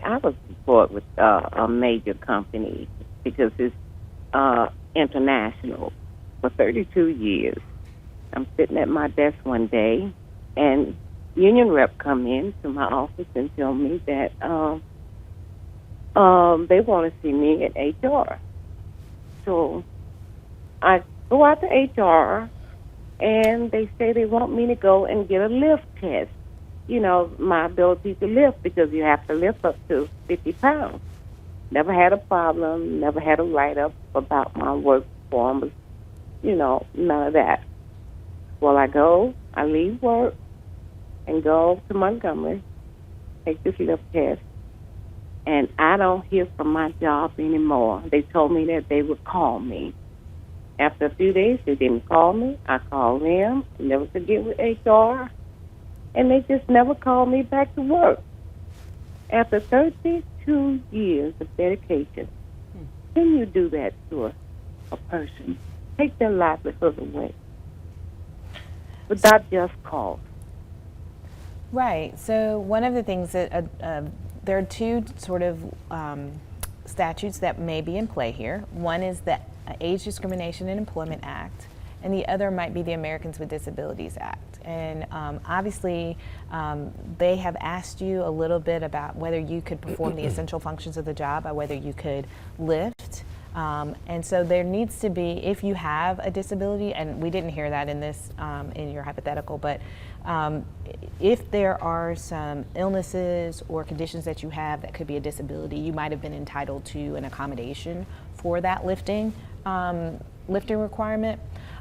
I was employed with a major company because it's international for 32 years. I'm sitting at my desk one day, and union rep come in to my office and tell me that they want to see me at HR. So I go out to HR, and they say they want me to go and get a lift test. You know, my ability to lift, because you have to lift up to 50 pounds. Never had a problem, never had a write-up about my work performance, you know, none of that. Well, I leave work and go to Montgomery, take this lift test, and I don't hear from my job anymore. They told me that they would call me. After a few days, they didn't call me. I called them, never could get with HR, and they just never called me back to work. After 32 years of dedication, can you do that to a person? Take their livelihood away without just cause. Right. So one of the things that there are two sort of statutes that may be in play here. One is the Age Discrimination and Employment Act, and the other might be the Americans with Disabilities Act. And obviously, they have asked you a little bit about whether you could perform the essential functions of the job, or whether you could lift. And so there needs to be, if you have a disability, and we didn't hear that in this, in your hypothetical, but if there are some illnesses or conditions that you have that could be a disability, you might have been entitled to an accommodation for that lifting requirement.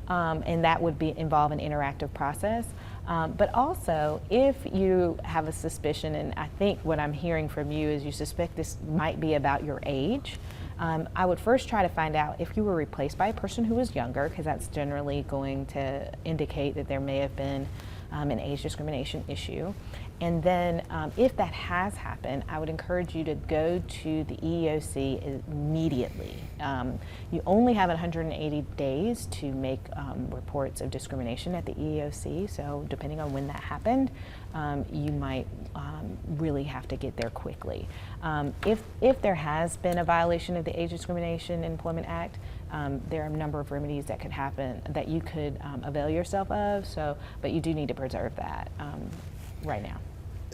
And that would involve an interactive process. But also, if you have a suspicion, and I think what I'm hearing from you is you suspect this might be about your age, I would first try to find out if you were replaced by a person who was younger, because that's generally going to indicate that there may have been an age discrimination issue. And then if that has happened, I would encourage you to go to the EEOC immediately. You only have 180 days to make reports of discrimination at the EEOC, so depending on when that happened, you might really have to get there quickly. If there has been a violation of the Age Discrimination and Employment Act, there are a number of remedies that could happen that you could avail yourself of, but you do need to preserve that right now.